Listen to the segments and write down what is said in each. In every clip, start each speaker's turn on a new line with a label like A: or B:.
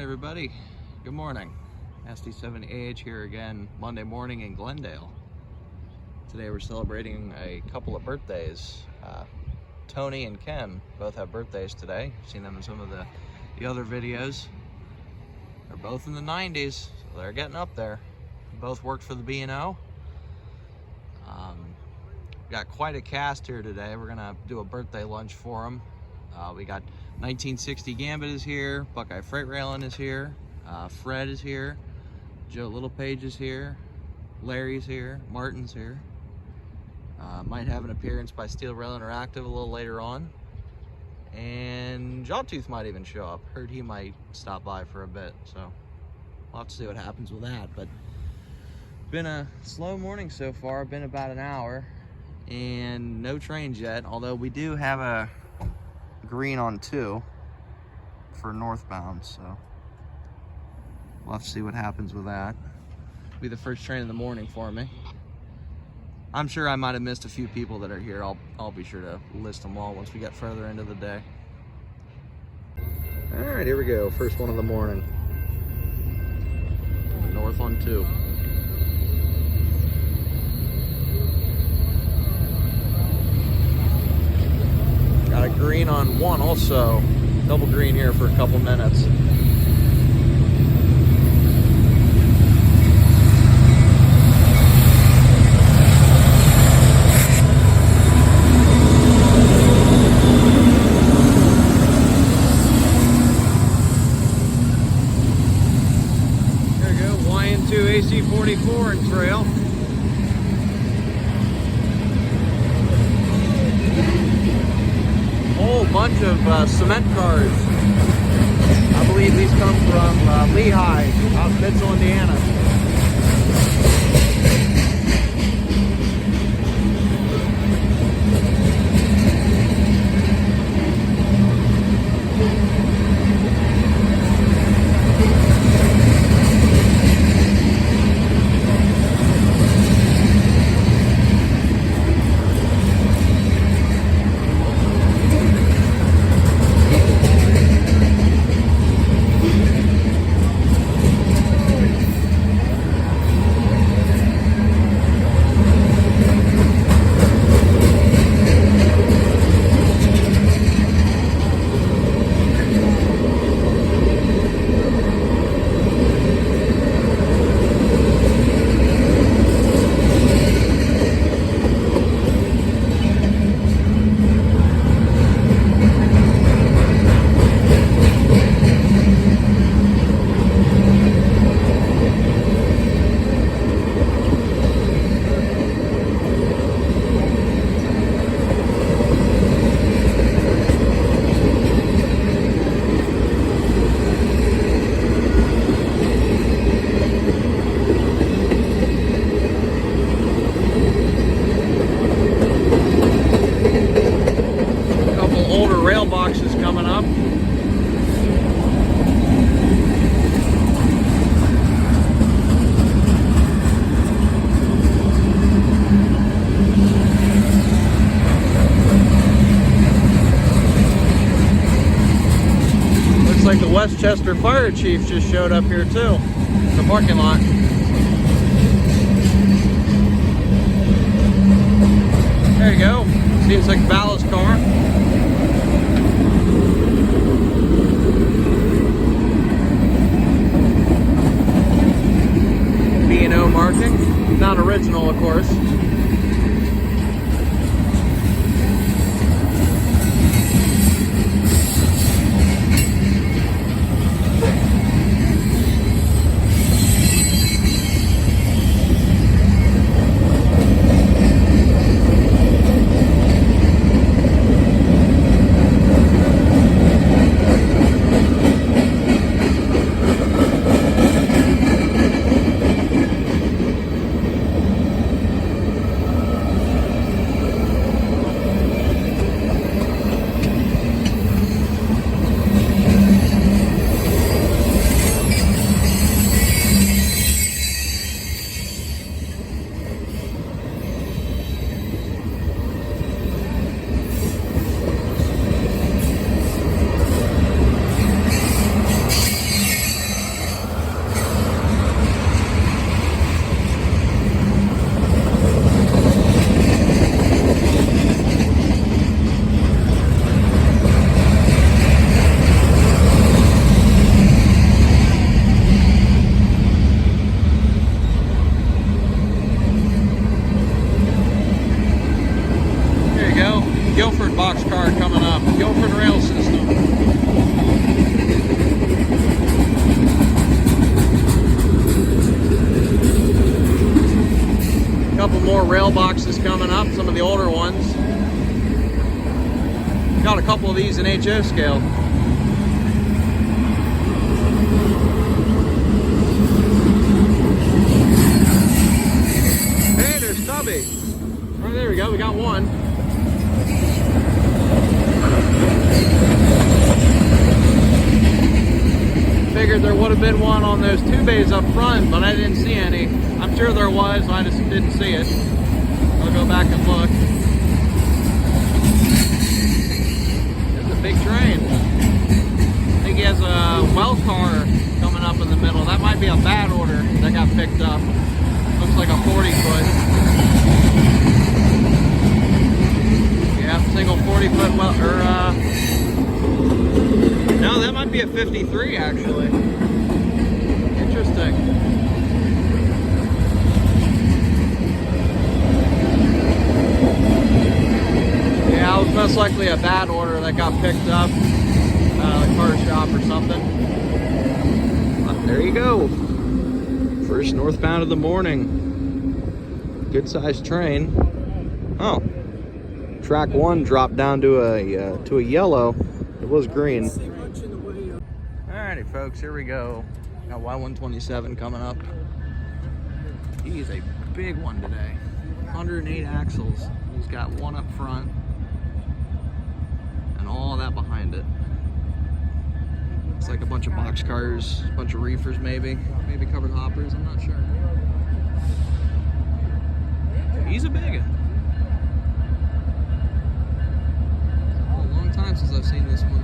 A: Everybody, good morning. SD7AH here again, Monday morning in Glendale. Today we're celebrating a couple of birthdays. Tony and Ken both have birthdays today. I've seen them in some of the other videos. They're both in the 90s, so they're getting up there. Both worked for the B&O. Got quite a cast here today. We're gonna do a birthday lunch for them. We got 1960 Gambit is here, Buckeye Freight Railin is here, Fred is here, Joe Littlepage is here, Larry's here, Martin's here. Might have an appearance by Steel Rail Interactive a little later on. And Jawtooth might even show up. Heard he might stop by for a bit, so we'll have to see what happens with that. But been a slow morning so far, been about an hour, and no trains yet, although we do have a green on 2 for northbound, so we'll have to see what happens with that. It'll be the first train in the morning for me. I'm sure I might have missed a few people that are here. I'll be sure to list them all once we get further into the day. All right, here we go. First one of the morning. North on 2. Got a green on 1 also. Double green here for a couple minutes. There we go, YN2 AC44 and trail. Bunch of cement cars. I believe these come from Lehigh, out in Mitchell, Indiana. Boxes coming up. Looks like the Westchester Fire Chief just showed up here too, in the parking lot. There you go. Seems like Vala's car. B&O marking, not original, of course. an HO scale. Hey, there's Stubby. Oh, there we go. We got one. Figured there would have been one on those 2 bays up front, but I didn't see any. I'm sure there was, I just didn't see it. I'll go back and look. It's a big train. I think he has a well car coming up in the middle. That might be a bad order that got picked up. Looks like a 40-foot. Yeah, single 40-foot well, no, that might be a 53 actually. Interesting. Yeah, it was most likely a bad order that got picked up out of the car shop or something. But there you go. First northbound of the morning. Good sized train. Oh. Track 1 dropped down to a yellow. It was green. Alrighty folks, here we go. Got Y127 coming up. He is a big one today. 108 axles. He's got one up front and all that behind it. It's like a bunch of box cars, a bunch of reefers maybe covered hoppers, I'm not sure. He's a big one. A long time since I've seen this one.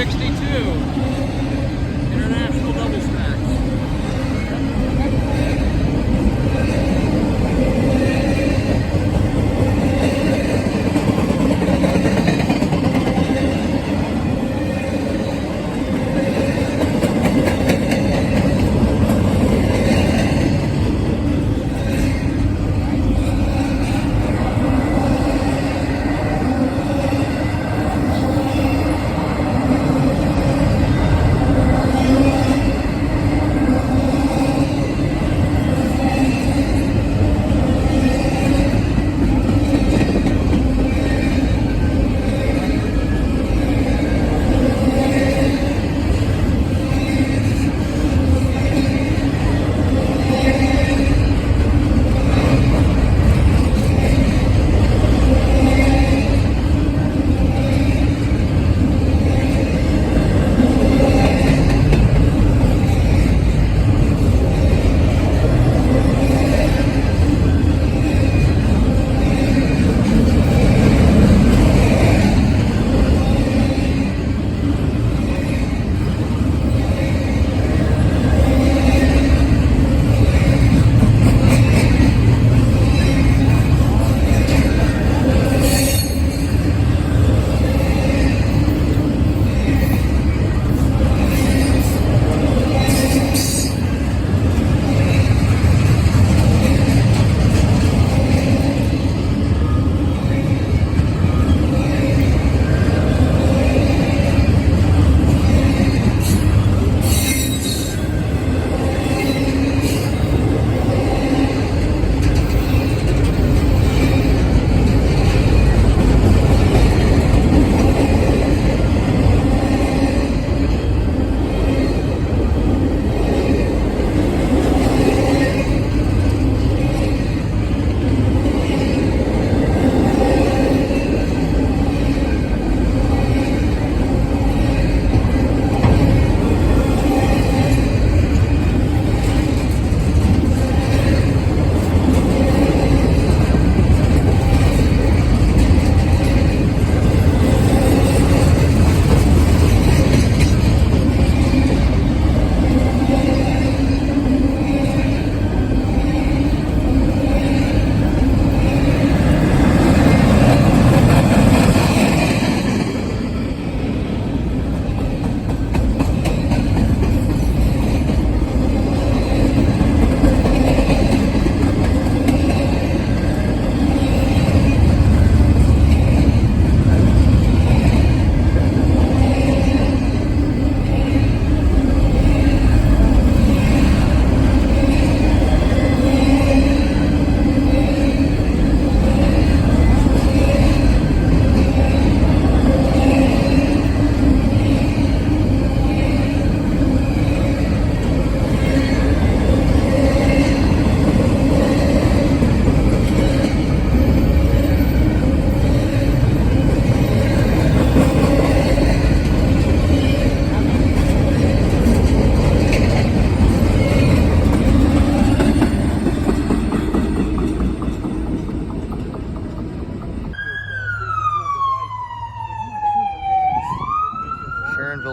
A: 1962 International Double Stacks.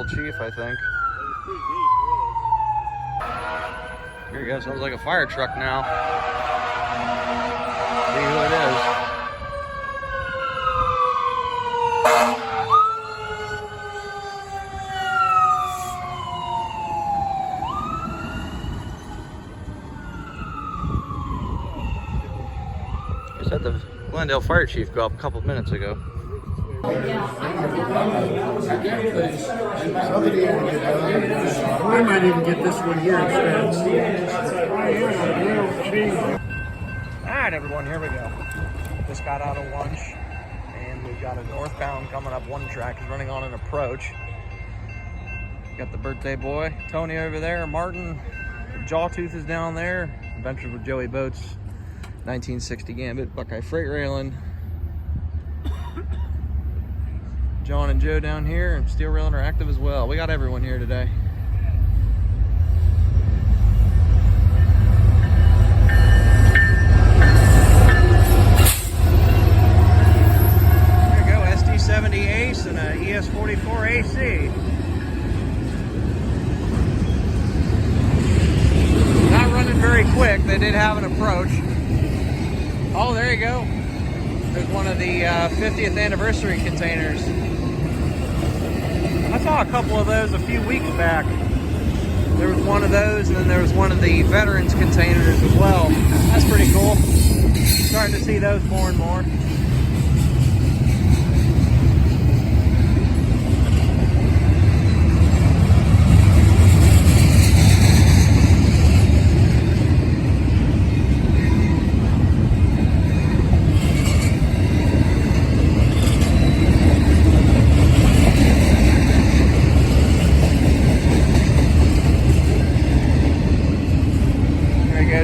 A: Chief, I think. Here he goes. Sounds like a fire truck now. See who it is. Just had the Glendale Fire Chief go up a couple minutes ago. We
B: might even get this one here instead.
A: Alright everyone, here we go. Just got out of lunch and we've got a northbound coming up one track. He's running on an approach. Got the birthday boy, Tony over there, Martin, Jawtooth is down there. Adventures with Joey Boats, 1960 Gambit, Buckeye Freight Railing. John and Joe down here, and Steel Rail Interactive as well. We got everyone here today. There you go, SD70 Ace and a ES44 AC. quick. They did have an approach. Oh, there you go. There's one of the 50th anniversary containers. I saw a couple of those a few weeks back. There was one of those, and then there was one of the veterans containers as well. That's pretty cool. Starting to see those more and more.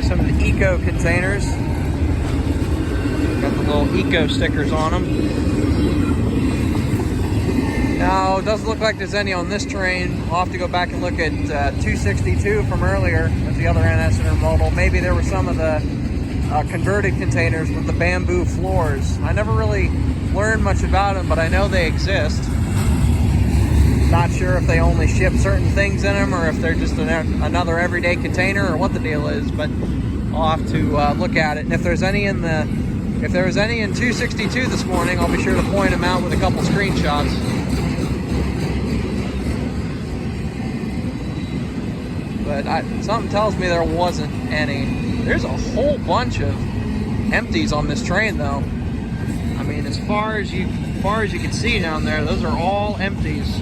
A: Some of the eco containers. Got the little eco stickers on them. Now, it doesn't look like there's any on this train. I'll have to go back and look at 262 from earlier with the other NS intermodal. Maybe there were some of the converted containers with the bamboo floors. I never really learned much about them, but I know they exist. Not sure if they only ship certain things in them or if they're just another everyday container or what the deal is, but I'll have to look at it. And if there was any in 262 this morning, I'll be sure to point them out with a couple screenshots. But something tells me there wasn't any. There's a whole bunch of empties on this train, though. I mean, as far as you can see down there, those are all empties.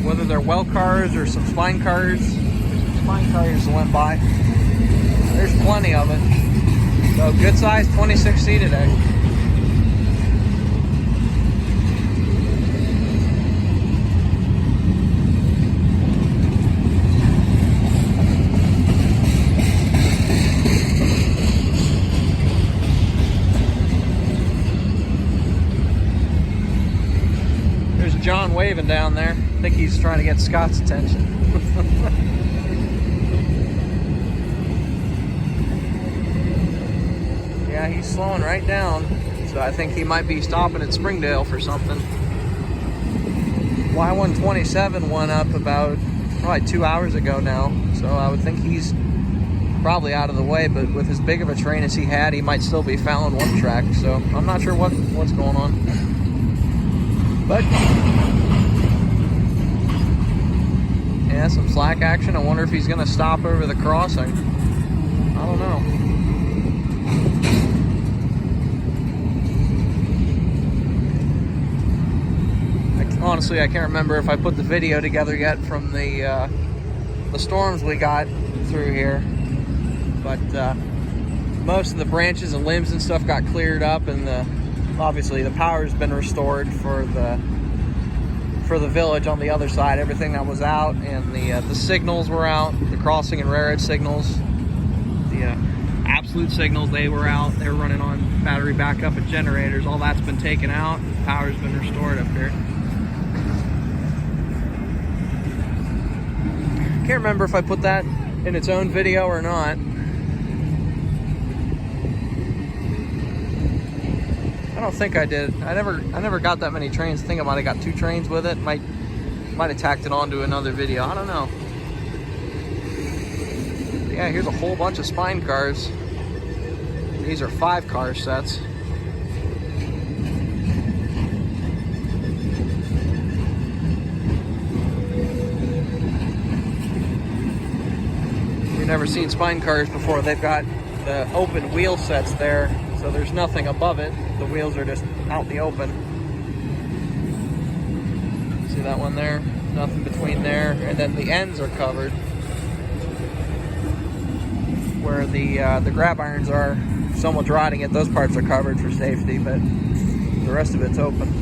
A: Whether they're well cars or some spine cars. There's some spine cars that went by. There's plenty of it. So good size 26C today. There's John waving down there. I think he's trying to get Scott's attention. Yeah, he's slowing right down. So I think he might be stopping at Springdale for something. Y127 went up about probably 2 hours ago now. So I would think he's probably out of the way, but with as big of a train as he had, he might still be fouling one track. So I'm not sure what's going on. But yeah, some slack action. I wonder if he's gonna stop over the crossing. I don't know. Honestly, I can't remember if I put the video together yet from the storms we got through here. But most of the branches and limbs and stuff got cleared up, and obviously the power's been restored for the village on the other side. Everything that was out, and the signals were out, the crossing and railroad signals, the absolute signals, they were out. They were running on battery backup and generators. All that's been taken out. The power's been restored up here. Can't remember if I put that in its own video or not. I don't think I did. I never got that many trains. I think I might have got 2 trains with it. Might have tacked it onto another video. I don't know. But yeah, here's a whole bunch of spine cars. These are 5-car sets. You've never seen spine cars before. They've got the open wheel sets there, so there's nothing above it. The wheels are just out in the open. See that one there? Nothing between there, and then the ends are covered. Where the grab irons are, someone's riding it, those parts are covered for safety, but the rest of it's open.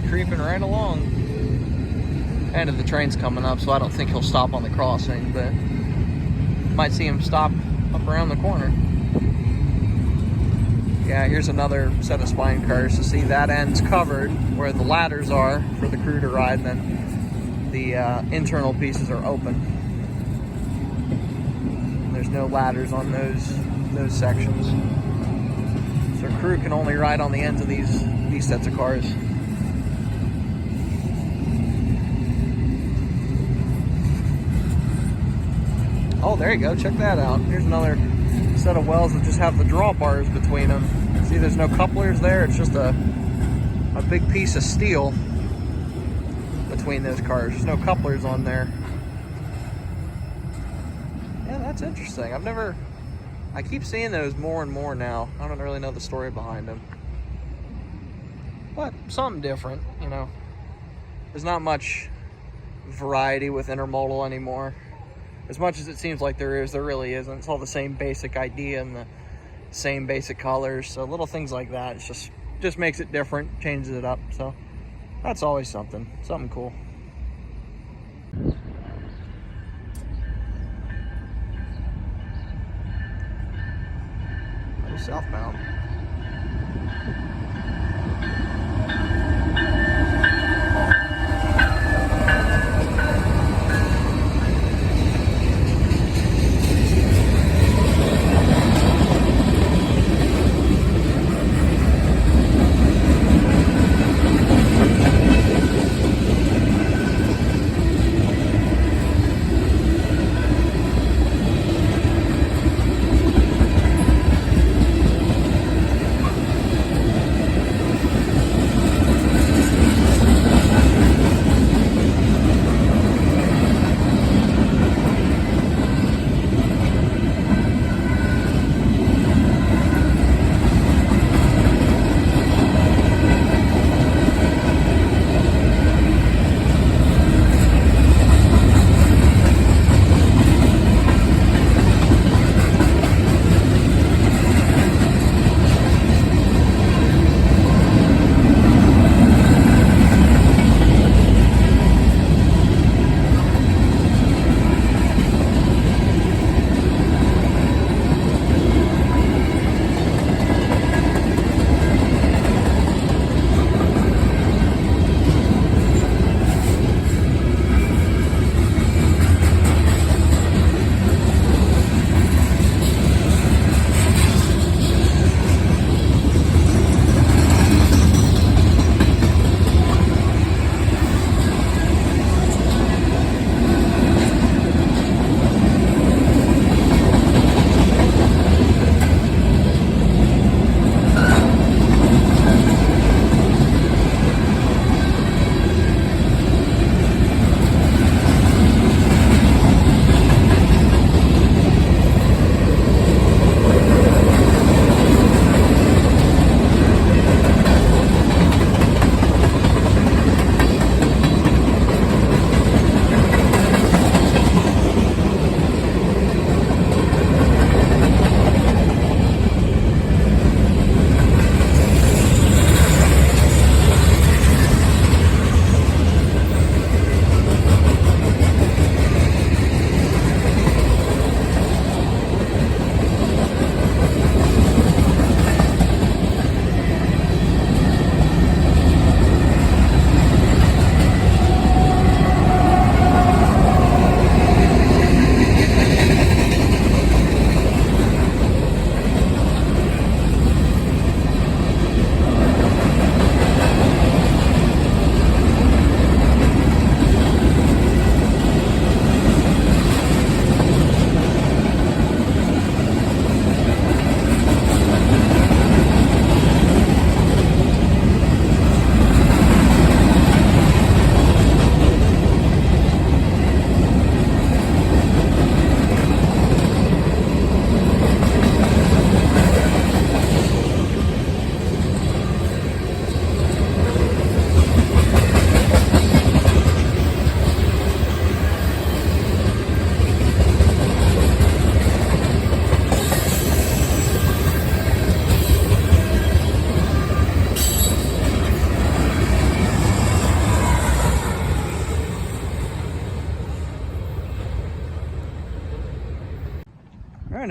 A: Creeping right along. end of the train's coming up, so I don't think he'll stop on the crossing, but might see him stop up around the corner. Yeah, here's another set of spine cars. To see that end's covered where the ladders are for the crew to ride, and then the internal pieces are open. There's no ladders on those sections, so crew can only ride on the ends of these sets of cars. Oh, there you go. Check that out. Here's another set of wells that just have the drawbars between them. See, there's no couplers there. It's just a big piece of steel between those cars. There's no couplers on there. Yeah, that's interesting. I keep seeing those more and more now. I don't really know the story behind them. But something different, you know. There's not much variety with intermodal anymore. As much as it seems like there is, there really isn't. It's all the same basic idea and the same basic colors. So little things like that, it's just makes it different, changes it up. So that's always something cool. Go southbound.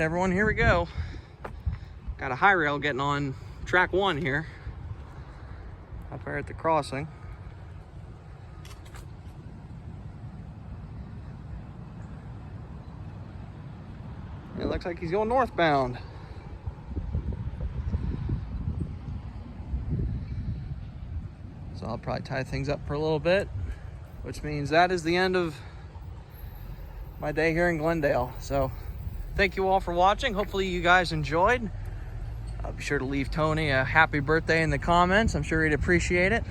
A: everyone, here we go. Got a high rail getting on track 1 here, up there at the crossing. It looks like he's going northbound. So I'll probably tie things up for a little bit, which means that is the end of my day here in Glendale. So thank you all for watching. Hopefully you guys enjoyed. Be sure to leave Tony a happy birthday in the comments. I'm sure he'd appreciate it.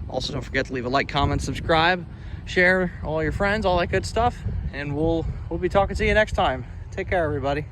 A: Also, don't forget to leave a like, comment, subscribe, share all your friends, all that good stuff. And we'll be talking to you next time. Take care, everybody.